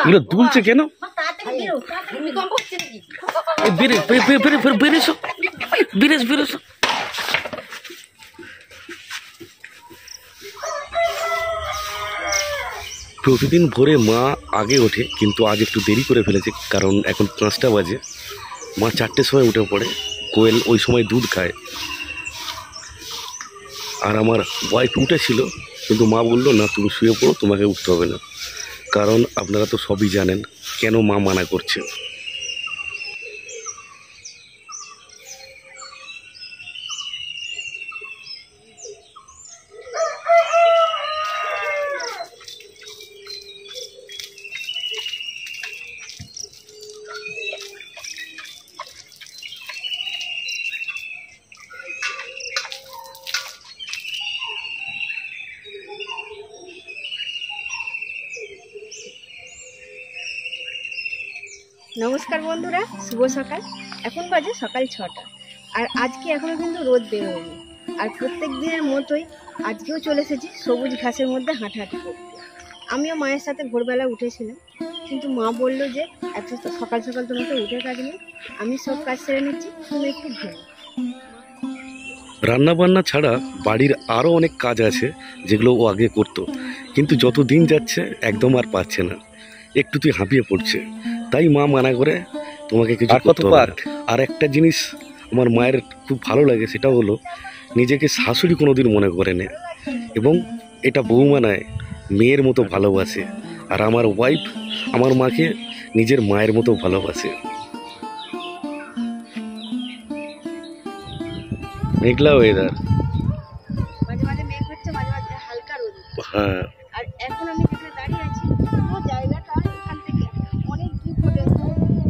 এগুলো দুলছে কেন? প্রতিদিন ভোরে মা আগে ওঠে, কিন্তু আজ একটু দেরি করে ফেলেছে, কারণ এখন 5টা বাজে। মা 4টের সময় উঠে পড়ে। কোয়েল ওই সময় দুধ খায়। আর আমার ওয়াইফ উঠেছিল, কিন্তু মা বললো না, তুমি শুয়ে পড়ো, তোমাকে উঠতে হবে না। কারণ আপনারা তো সবই জানেন কেন মা মানা করছে। নমস্কার বন্ধুরা, শুভ সকাল। এখন বাজে সকাল 6টা। আর আজকে এখনো কিন্তু রোদ বেরোয়নি। আর প্রত্যেক দিনের মতোই আজকেও চলে এসেছি সবুজ ঘাসের মধ্যে হাঁটাহাঁটি করতে। আমিও মায়ের সাথে ভোরবেলা উঠেছিলাম, কিন্তু মা বললো যে এত সকাল সকাল তোমাকে উঠে কাজ নেই, আমি সব কাজ সেরে নিচ্ছি, তুমি একটু ঘুমো। রান্না বান্না ছাড়া বাড়ির আরও অনেক কাজ আছে যেগুলো ও আগে করতো, কিন্তু যত দিন যাচ্ছে একদম আর পারছে না, একটুতেই হাঁপিয়ে পড়ছে। তাই মা মানা করে তোমাকে কিছু করতে হবে না। আর একটা জিনিস আমার মায়ের খুব ভালো লাগে, সেটা হলো নিজেকে শাশুড়ি কোনোদিন মনে করে না, এবং এটা বৌমা নয়, মেয়ের মতো ভালোবাসে। আর আমার ওয়াইফ আমার মাকে নিজের মায়ের মতো ভালোবাসে। মেঘলা ওয়েদার, মাঝে মাঝে মেঘ হচ্ছে, মাঝে মাঝে হালকা রোদ। হ্যাঁ। আর এখন আমি যেখানে দাঁড়িয়ে আছি, পুরো জায়গাটা এখান থেকে অনেক দূর পর্যন্ত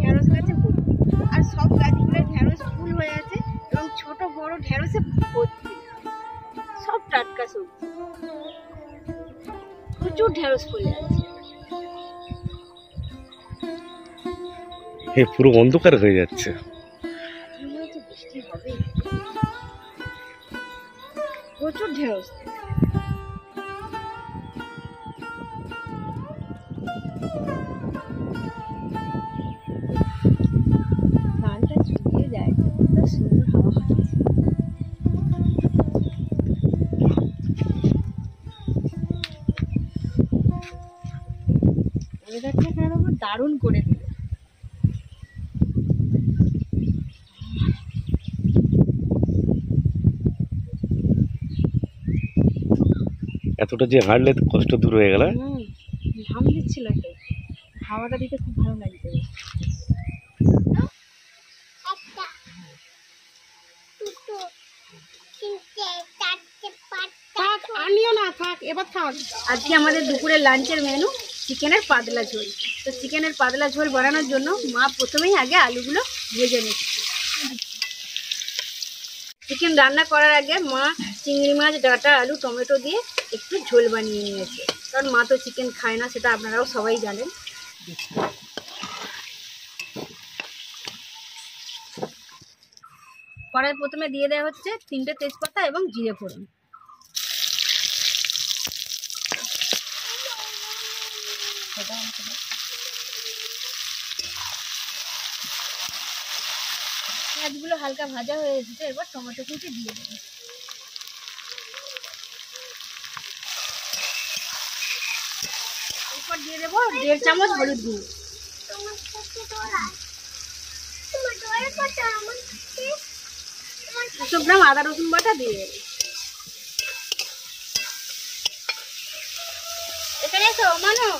ঢেঁড়স গাছে ভর্তি। আর সব গাছগুলো ঢেঁড়স ফুল হয়ে আছে, এবং ছোট বড় ঢেঁড়সে ভর্তি, সব টাটকা সবজি। প্রচুর ঢেঁড়স ফুলে আছে। পুরো অন্ধকার হয়ে যাচ্ছে। বৃষ্টি হবে, প্রচুর ঢেঁড়স। গানটা ছুটিয়ে যায়, সুন্দর হাওয়া খাচ্ছে। ওয়েদারটা কেন দারুণ করে দিল। এতটা যে হাঁটলে কষ্ট দূর হয়ে গেল। ঘাম দিচ্ছিল তো, হাওয়াটা দিতে খুব ভালো লাগছে। আজকে আমাদের দুপুরের লাঞ্চের মেনু চিকেনের পাতলা ঝোল। তো চিকেনের পাতলা ঝোল বানানোর জন্য মা প্রথমেই আগে আলুগুলো ভেজে নিচ্ছে। চিকেন রান্না করার আগে মা চিংড়ি মাছ, ডাঁটা, আলু, টমেটো দিয়ে একটু ঝোল বানিয়ে নিয়েছে, কারণ মা তো চিকেন খায় না, সেটা আপনারাও সবাই জানেন। কড়াই প্রথমে দিয়ে দেওয়া হচ্ছে 3টে তেজপাতা এবং জিরে ফোড়ন। পেঁয়াজগুলো হালকা ভাজা হয়ে এসেছে, এবার টমেটো কুচি দিয়ে দেবো। এরপর দিয়ে দেবো 1.5 চামচ হলুদ গুঁড়ো, 200 গ্রাম আদা রসুন বাটা দিয়ে দেবো। এখানে এসো মানো।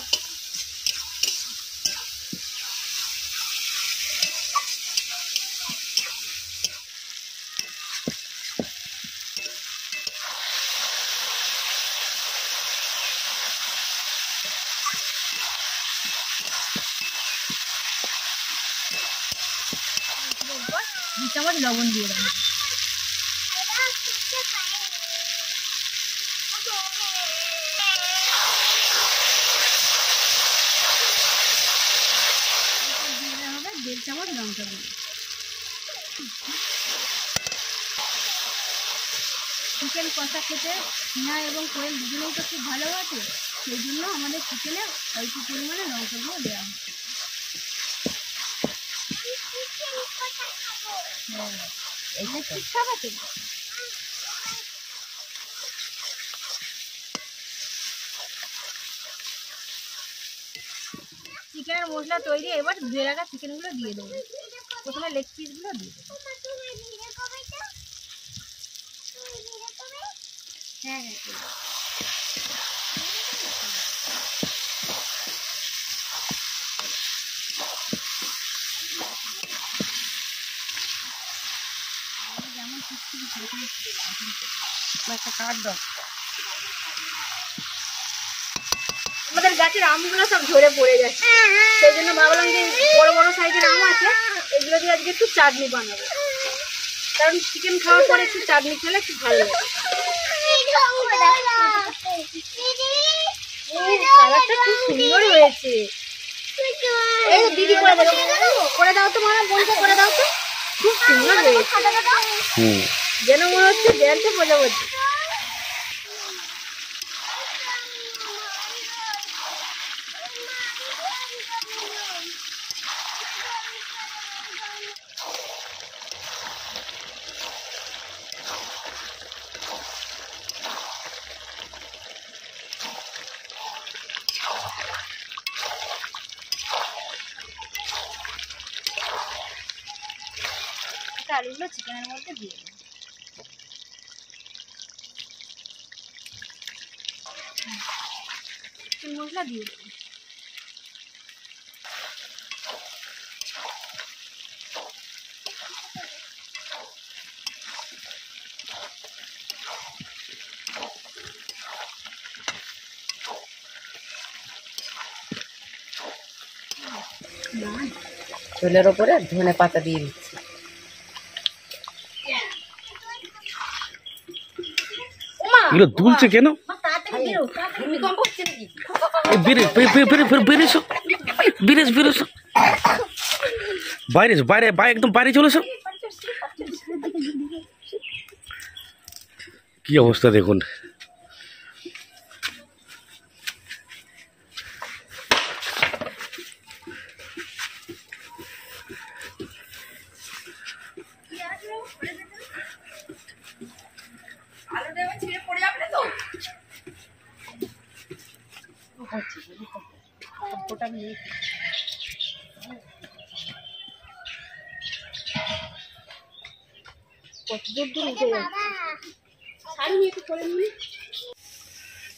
দু চামচ লবণ দিয়ে দেবো। হবে 1.5 চামচ লঙ্কা গুঁড়ো। চিকেন কষা খেতে স্নেহা এবং কোয়েল দুজনেই তো খুব ভালোবাসে, সেই জন্য আমাদের চিকেনে অল্প পরিমাণে লঙ্কা গুঁড়ো দেওয়া হয়। এইটা ঠিক খাবে তো। চিকেনের মশলা তৈরি, এবার ধুয়ে রাখা চিকেনগুলো দিয়ে দেবো। প্রথমে লেগ পিসগুলো দিয়ে দেবো। হ্যাঁ হ্যাঁ একটা কাঠ দাও। আমাদের গাছের আমগুলো সব ঝরে পড়ে যাচ্ছে, সেই জন্য ভাবলাম যে বড় বড় সাইজের আম আছে, এগুলো দিয়ে আজকে একটু চাটনি বানাবো। কারণ চিকেন খাওয়ার পরে একটু চাটনি খেলে খুব ভালো লাগে। কালারটা খুব সুন্দর হয়েছে। এই দিদি করে দাও তো, মারা বোনকে করে দাও তো। খুব সুন্দর হয়েছে, যেন মনে হচ্ছে জ্যান্ত প্রজাপতি। আলুগুলো চিকেনের মধ্যে দিয়ে দেবো। চিকেন মশলা দিয়ে দেবো। ঝোলের ওপরে ধনে পাতা দিয়ে দিচ্ছি। এগুলো দুলছে কেন? ভূমিকম্প হচ্ছে নাকি? বাইরে একদম বাইরে চলে এসো। কি অবস্থা দেখুন।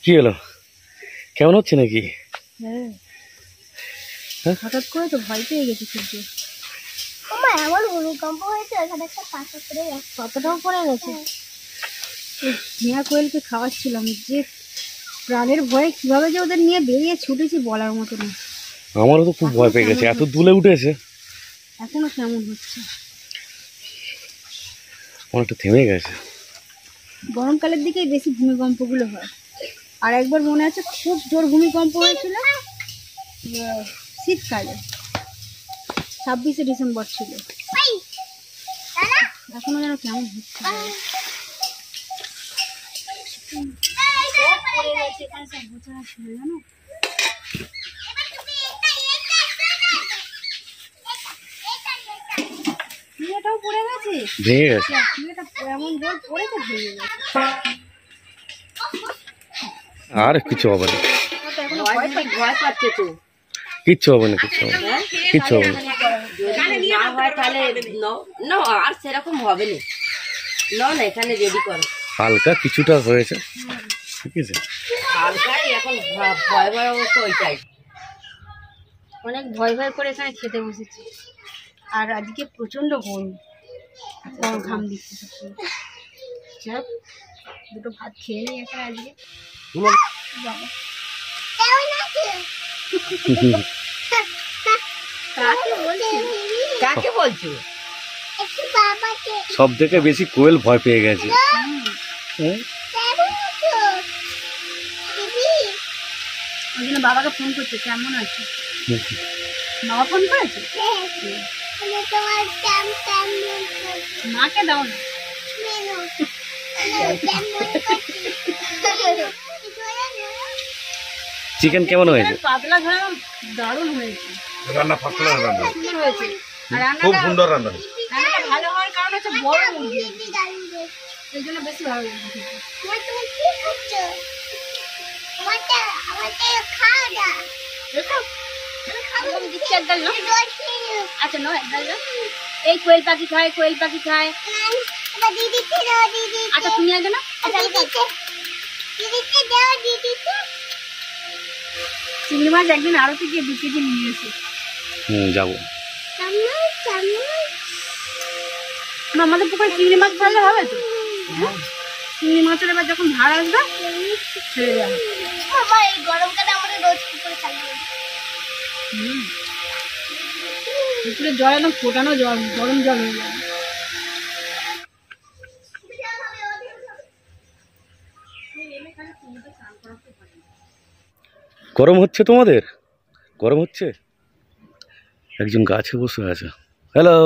কি হলো, কেমন হচ্ছে নাকি? হঠাৎ করে তো ভয় পেয়ে গেছি খুব জোর। এমন ভূমিকম্প হয়েছে, এখানে একটা পাথর পড়ে গেছে। পাথরটাও পড়ে গেছে। মিয়া কোয়েলকে খাওয়াচ্ছিলাম, যে প্রাণের ভয়ে কিভাবে যে ওদের নিয়ে বেরিয়ে ছুটেছি বলার মতো না। আমারও তো খুব ভয় পেয়ে গেছে, এত দুলে উঠেছে। এখনো কেমন হচ্ছে, অনেকটা থেমে গেছে। গরমকালের দিকেই বেশি ভূমিকম্পগুলো হয়। আর একবার মনে আছে খুব জোর ভূমিকম্প হয়েছিল শীতকালে, 26শে ডিসেম্বর ছিল। এখনো যেন কেমন হচ্ছে। মেয়েটাও পড়ে গেছে, ভেঙে গেছে। মেয়েটা এমন জোর পড়েছে ভেঙে গেছে। আর কিছু হবে না, এখনো ভয় পাচ্ছে তো। কিচ্ছু হবে না, কিচ্ছু হবে না, কিচ্ছু হবে না। যদি না হয় তাহলে না, আর সেরকম হবে না। না এখানে রেডি করো। হালকা কিছুটা হয়েছে, ঠিক আছে। হালকাই এখন ভয় ভয় অবস্থা ওইটাই। অনেক ভয় ভয় করে এখানে খেতে বসেছি। আর আজকে প্রচন্ড গরম, ঘাম দিচ্ছে। দুটো ভাত খেয়ে নিই এখানে আজকে। কাকে বলছো? সব থেকে বেশি কোয়েল ভয় পেয়ে গেছে। ওই জন্য বাবাকে ফোন করছে, কেমন আছে বাবা? ফোন করেছে মাকে, দাও না। চিকেন কেমন হয়েছে? পাতলা ঝাল দারুণ হয়েছে, রান্না ফার্স্ট ক্লাস রান্না, সুন্দর হয়েছে। আর খুব রান্নাটা সুন্দর রান্না। রান্নাটা ভালো হওয়ার কারণ হচ্ছে বড় মুরগি, এই জন্য বেশি ভালো লেগেছে। দেখো, আমি দিচ্ছি এক ডাল নাও। আচ্ছা নাও এক ডাল নাও। এই কোয়েল পাখি খায়, কোয়েল পাখি খায়। আচ্ছা তুমি আগে না, চিংড়ি মাছ একদিন আড়তে গিয়ে 2 কেজি নিয়ে এসে যাবো। আমাদের পুকুরে চিংড়ি মাছ ছাড়লে হবে তো? চিংড়ি মাছের এবার যখন ভাড়া আসবে ছেড়ে দেওয়া হবে। গরমকালে আমাদের রোজ পুকুরে খেলা হয়। পুকুরের জল একদম ফোটানো জল, গরম জল হয়ে যাবে। গরম হচ্ছে তোমাদের? গরম হচ্ছে? একজন গাছে বসে আছে। হ্যালো।